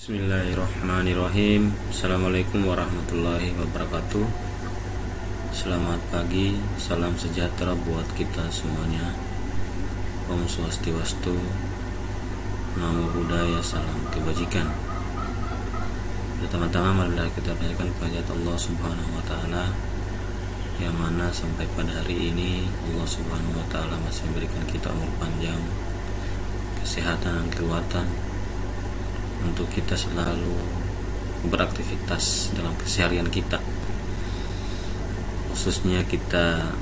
Bismillahirrahmanirrahim. Assalamualaikum warahmatullahi wabarakatuh. Selamat pagi, salam sejahtera buat kita semuanya. Om Swastiastu, Namo Buddhaya, salam kebajikan. Pertama-tama marilah kita panjatkan kehadirat Allah Subhanahu wa taala, yang mana sampai pada hari ini Allah Subhanahu wa taala masih memberikan kita umur panjang, kesehatan dan kekuatan untuk kita selalu beraktivitas dalam keseharian kita, khususnya kita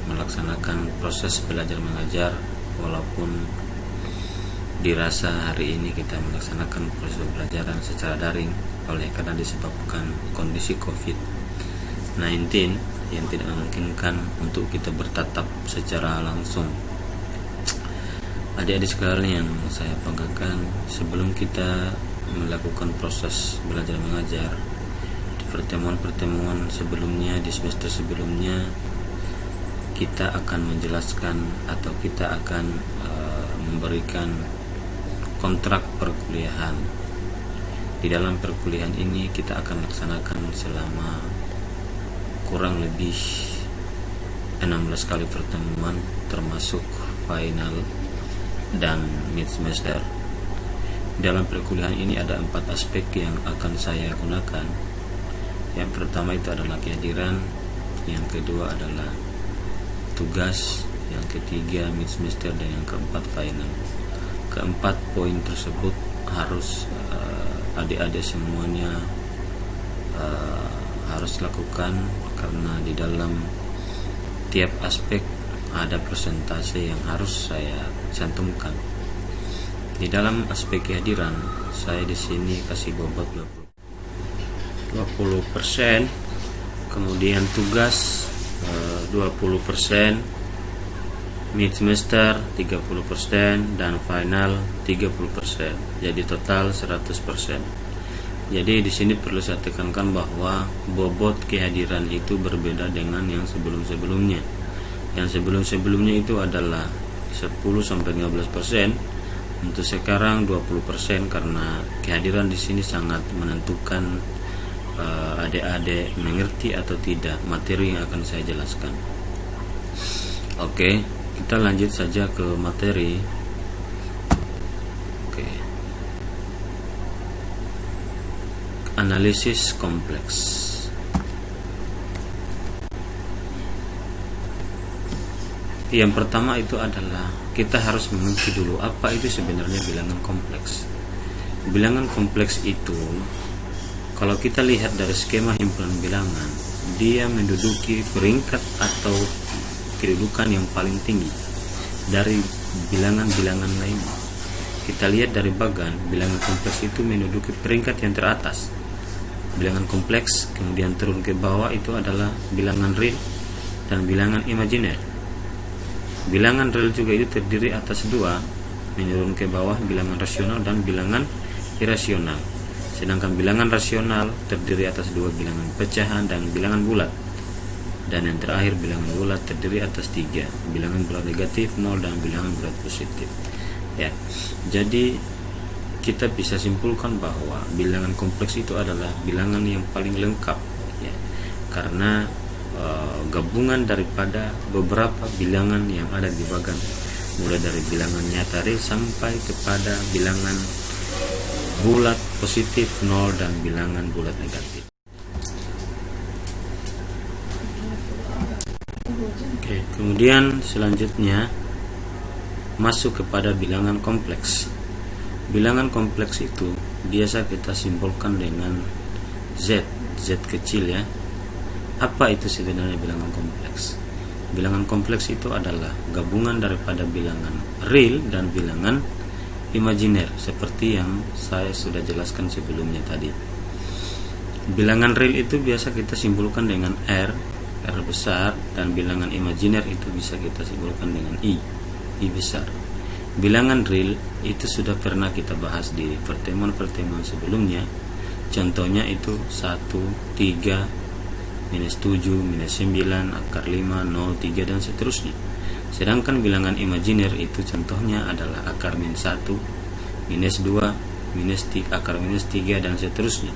melaksanakan proses belajar mengajar. Walaupun dirasa hari ini kita melaksanakan proses pembelajaran secara daring oleh karena disebabkan kondisi COVID-19 yang tidak memungkinkan untuk kita bertatap secara langsung. Adik-adik sekalian yang saya banggakan, sebelum kita melakukan proses belajar mengajar di pertemuan-pertemuan sebelumnya, di semester sebelumnya, kita akan menjelaskan atau kita akan memberikan kontrak perkuliahan. Di dalam perkuliahan ini kita akan laksanakan selama kurang lebih 16 kali pertemuan, termasuk final dan mid semester. Dalam perkuliahan ini ada 4 aspek yang akan saya gunakan. Yang pertama itu adalah kehadiran, yang kedua adalah tugas, yang ketiga mid semester, dan yang keempat final. Keempat poin tersebut harus adik-adik semuanya harus lakukan, karena di dalam tiap aspek ada persentase yang harus saya cantumkan. Di dalam aspek kehadiran, saya di sini kasih bobot 20%, kemudian tugas 20%, mid semester 30%, dan final 30%. Jadi total 100%. Jadi di sini perlu saya tekankan bahwa bobot kehadiran itu berbeda dengan yang sebelum-sebelumnya. Yang sebelum-sebelumnya itu adalah 10-15%. Untuk sekarang 20%, karena kehadiran di sini sangat menentukan adik-adik mengerti atau tidak materi yang akan saya jelaskan. Oke, kita lanjut saja ke materi. Oke. Analisis kompleks. Yang pertama itu adalah kita harus mengerti dulu apa itu sebenarnya bilangan kompleks. Bilangan kompleks itu, kalau kita lihat dari skema himpunan bilangan, dia menduduki peringkat atau kedudukan yang paling tinggi dari bilangan-bilangan lainnya. Kita lihat dari bagan, bilangan kompleks itu menduduki peringkat yang teratas. Bilangan kompleks, kemudian turun ke bawah itu adalah bilangan real dan bilangan imajiner. Bilangan real juga itu terdiri atas 2, menurun ke bawah bilangan rasional dan bilangan irasional. Sedangkan bilangan rasional terdiri atas 2 bilangan pecahan dan bilangan bulat. Dan yang terakhir bilangan bulat terdiri atas 3, bilangan bulat negatif 0 dan bilangan bulat positif. Ya. Jadi kita bisa simpulkan bahwa bilangan kompleks itu adalah bilangan yang paling lengkap, ya. Karena gabungan daripada beberapa bilangan yang ada di bagan, mulai dari bilangan nyata real sampai kepada bilangan bulat positif 0 dan bilangan bulat negatif. Oke, kemudian selanjutnya masuk kepada bilangan kompleks. Bilangan kompleks itu biasa kita simpulkan dengan Z kecil, ya. Apa itu sebenarnya bilangan kompleks? Bilangan kompleks itu adalah gabungan daripada bilangan real dan bilangan imajiner, seperti yang saya sudah jelaskan sebelumnya tadi. Bilangan real itu biasa kita simpulkan dengan R besar, dan bilangan imajiner itu bisa kita simpulkan dengan I besar. Bilangan real itu sudah pernah kita bahas di pertemuan-pertemuan sebelumnya. Contohnya itu 1, 3, minus 7, minus 9, akar 5, 0, 3, dan seterusnya. Sedangkan bilangan imajiner itu contohnya adalah akar min 1, minus 2, akar minus 3 dan seterusnya.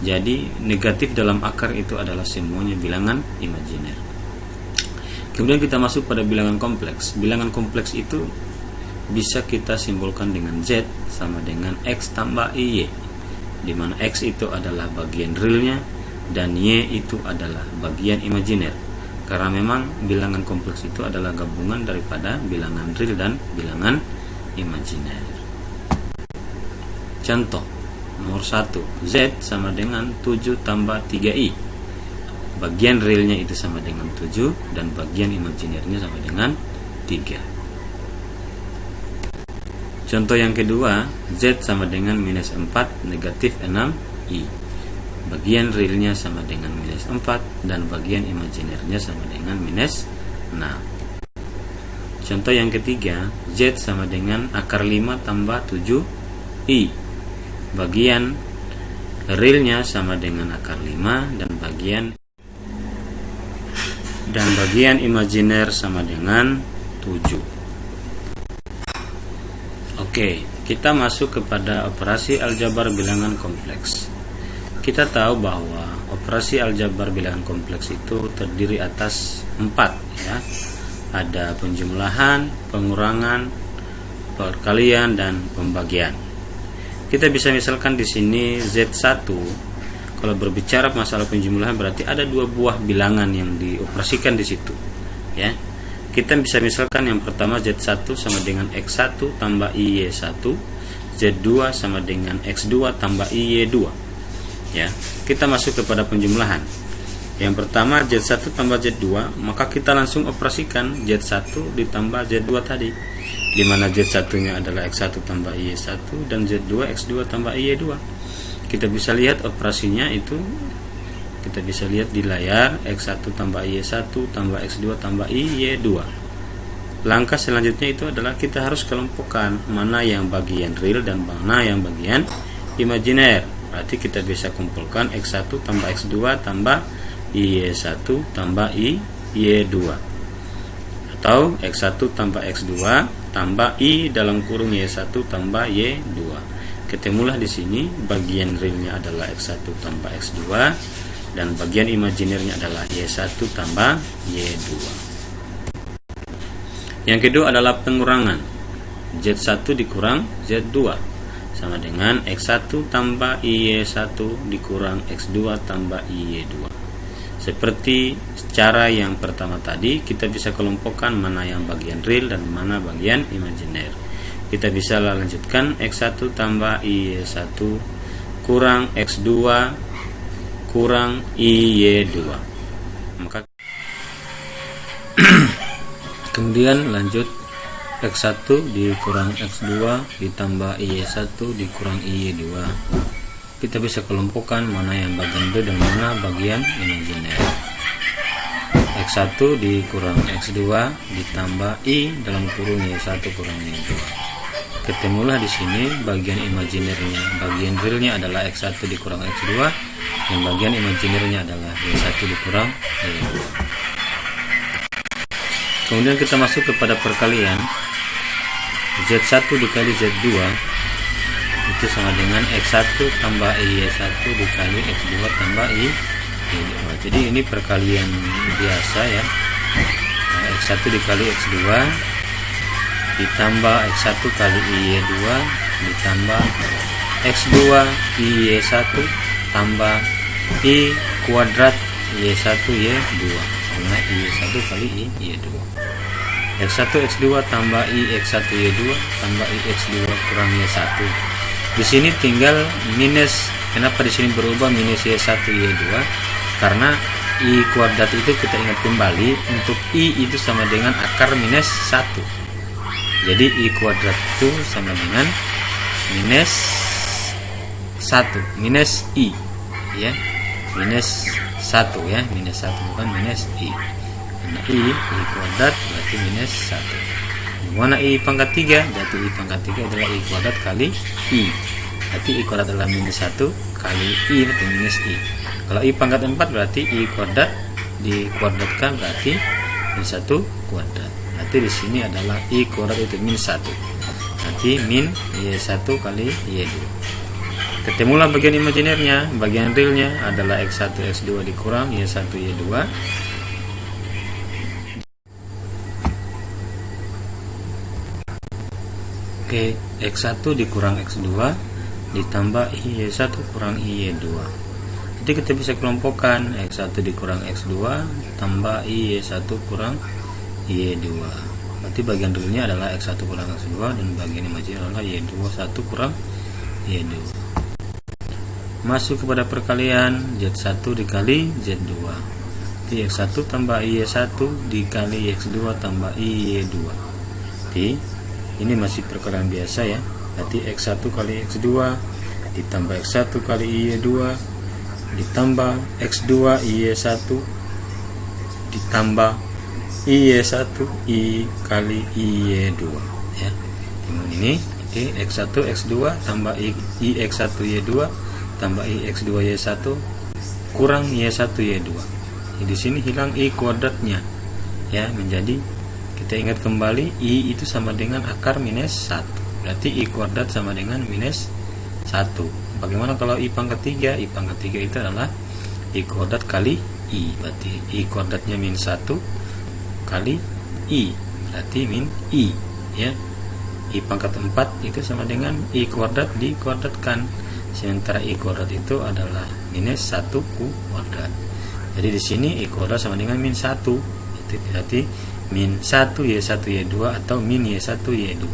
Jadi negatif dalam akar itu adalah semuanya bilangan imajiner. Kemudian kita masuk pada bilangan kompleks. Bilangan kompleks itu bisa kita simbolkan dengan Z sama dengan X tambah Y, di mana X itu adalah bagian realnya dan Y itu adalah bagian imajiner. Karena memang bilangan kompleks itu adalah gabungan daripada bilangan real dan bilangan imajiner. Contoh nomor 1, Z sama dengan 7 tambah 3I. Bagian realnya itu sama dengan 7 dan bagian imajinernya sama dengan 3. Contoh yang kedua, Z sama dengan minus 4 negatif 6I. Bagian realnya sama dengan minus 4 dan bagian imajinernya sama dengan minus 6. Contoh yang ketiga, Z sama dengan akar 5 tambah 7I. Bagian realnya sama dengan akar 5 dan bagian imajiner sama dengan 7. Oke, kita masuk kepada operasi aljabar bilangan kompleks. Kita tahu bahwa operasi aljabar bilangan kompleks itu terdiri atas 4 ya. Ada penjumlahan, pengurangan, perkalian dan pembagian. Kita bisa misalkan di sini Z1. Kalau berbicara masalah penjumlahan berarti ada 2 buah bilangan yang dioperasikan di situ. Ya. Kita bisa misalkan yang pertama Z1 sama dengan X1 tambah IY1, Z2 sama dengan X2 tambah IY2. Ya. Kita masuk kepada penjumlahan. Yang pertama Z1 tambah Z2, maka kita langsung operasikan Z1 ditambah Z2 tadi, di mana Z1-nya adalah X1 tambah IY1 dan Z2 X2 tambah IY2. Kita bisa lihat operasinya itu, kita bisa lihat di layar, X1 tambah IY1 tambah X2 tambah IY2. Langkah selanjutnya itu adalah kita harus kelompokkan mana yang bagian real dan mana yang bagian imajiner. Berarti kita bisa kumpulkan X1 tambah X2 tambah IY1 tambah IY2, atau X1 tambah X2 tambah I dalam kurung Y1 tambah Y2. Ketemulah di sini bagian realnya adalah X1 tambah X2 dan bagian imajinernya adalah Y1 tambah Y2. Yang kedua adalah pengurangan. Z1 dikurang Z2 sama dengan X1 tambah IY1 dikurang X2 tambah IY2. Seperti cara yang pertama tadi, kita bisa kelompokkan mana yang bagian real dan mana bagian imajiner. Kita bisa lanjutkan X1 tambah IY1 kurang X2 kurang IY2. Maka kemudian lanjut X1 dikurang X2 ditambah IY1 dikurang IY2. Kita bisa kelompokkan mana yang bagian real dan mana bagian imajiner. X1 dikurang X2 ditambah I dalam kurung Y1 kurang Y2. Ketemulah di sini bagian imajinernya, bagian realnya adalah X1 dikurang X2 dan bagian imajinernya adalah Y1 dikurang Y2. Kemudian kita masuk kepada perkalian. Z1 dikali Z2 itu sama dengan X1 tambah Y1 dikali X2 tambah Y2. Jadi ini perkalian biasa ya. X1 dikali X2 ditambah X1 kali Y2 ditambah X2 Y1 tambah Y kuadrat Y1 Y2, karena Y1 kali Y2. X1 X2 tambah I X1 Y2 tambah I X2 kurang Y1. Di sini tinggal minus. Kenapa di sini berubah minus Y1 Y2? Karena I kuadrat itu kita ingat kembali, untuk I itu sama dengan akar minus 1. Jadi I kuadrat itu sama dengan minus 1, minus I ya, minus 1 ya, minus 1 bukan minus I. Karena I kuadrat berarti minus 1. Mana I pangkat 3? Berarti I pangkat 3 adalah I kuadrat kali I. Berarti I kuadrat adalah minus 1 kali I berarti minus I. Kalau I pangkat 4 berarti I kuadrat dikuadratkan berarti minus 1 kuadrat. Berarti di sini adalah I kuadrat itu minus 1. Berarti min Y1 kali Y2. Ketemulah bagian imajinernya. Bagian realnya adalah X1 X2 dikurang Y1 Y2. Oke, X1 dikurang X2 ditambah Y1 kurang Y2. Jadi kita bisa kelompokkan X1 dikurang X2 tambah Y1 kurang Y2. Berarti bagian realnya adalah X1 kurang X2 dan bagian imajiner adalah Y21 kurang Y2. Masuk kepada perkalian Z1 dikali Z2. Jadi X1 tambah Y1 dikali X2 tambah Y2. Jadi ini masih perkalian biasa ya. Berarti X1 kali X2 ditambah X1 kali Y2 ditambah X2 Y1 ditambah Y1 I kali Y2 ya. Ini X1 X2 tambah I X1 Y2 tambah I X2 Y1 kurang Y1 Y2. Di sini hilang I kuadratnya ya, menjadi kita ingat kembali I itu sama dengan akar minus 1. Berarti I kuadrat sama dengan minus 1. Bagaimana kalau I pangkat 3? I pangkat 3 itu adalah I kuadrat kali I. Berarti I kuadratnya minus 1 kali I. Berarti min I ya. I pangkat 4 itu sama dengan I kuadrat dikuadratkan. Sementara I kuadrat itu adalah minus 1 kuadrat. Jadi di sini I kuadrat sama dengan min 1. Itu berarti min 1 Y1 Y2 atau min Y1 Y2.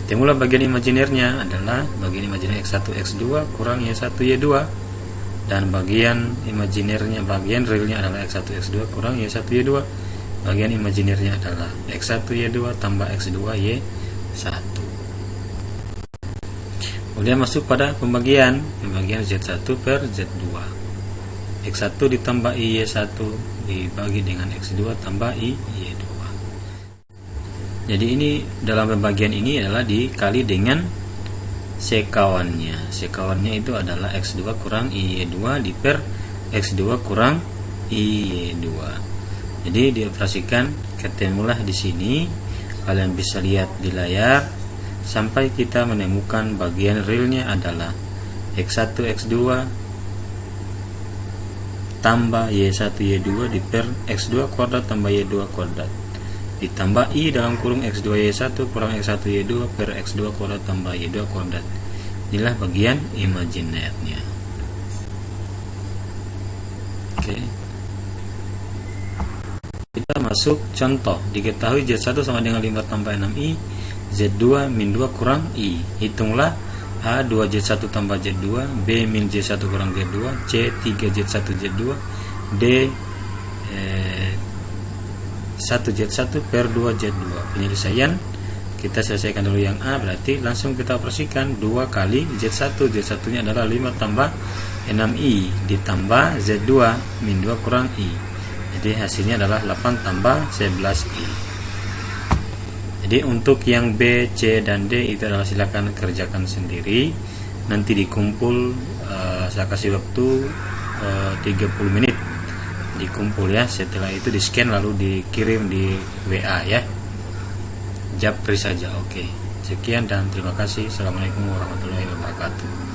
Ketemulah bagian imajinernya adalah bagian imajiner X1 X2 kurang Y1 Y2, dan bagian imajinernya, bagian realnya adalah X1 X2 kurang Y1 Y2. Bagian imajinernya adalah X1 Y2 tambah X2 Y1. Kemudian masuk pada pembagian Z1 per Z2. X1 ditambah I Y1 dibagi dengan X2 tambah I Y2. Jadi ini dalam pembagian ini adalah dikali dengan sekawannya. Sekawannya itu adalah X2 kurang I Y2 di per X2 kurang I Y2. Jadi dioperasikan, ketemulah di sini. Kalian bisa lihat di layar sampai kita menemukan bagian realnya adalah X1 X2 tambah Y1 Y2 di per X2 kuadrat tambah Y2 kuadrat ditambah I dalam kurung X2 Y1 kurang X1 Y2 per X2 kuadrat tambah Y2 kuadrat. Inilah bagian imajinernya. Oke. Kita masuk contoh. Diketahui Z1 sama dengan 5 tambah 6I, Z2 min 2 kurang I. Hitunglah A 2Z1 tambah Z2, B min Z1 kurang Z2, C 3Z1 Z2, D 1Z1 per 2Z2. Penyelesaian kita selesaikan dulu yang A, berarti langsung kita operasikan 2 kali Z1. Z1 nya adalah 5 tambah 6I ditambah Z2 min 2 kurang I. Jadi hasilnya adalah 8 tambah 11I. Jadi untuk yang B, C, dan D itu adalah silakan kerjakan sendiri. Nanti dikumpul, saya kasih waktu 30 menit dikumpul ya. Setelah itu di scan lalu dikirim di WA ya. Japri saja. Oke. Sekian dan terima kasih. Assalamualaikum warahmatullahi wabarakatuh.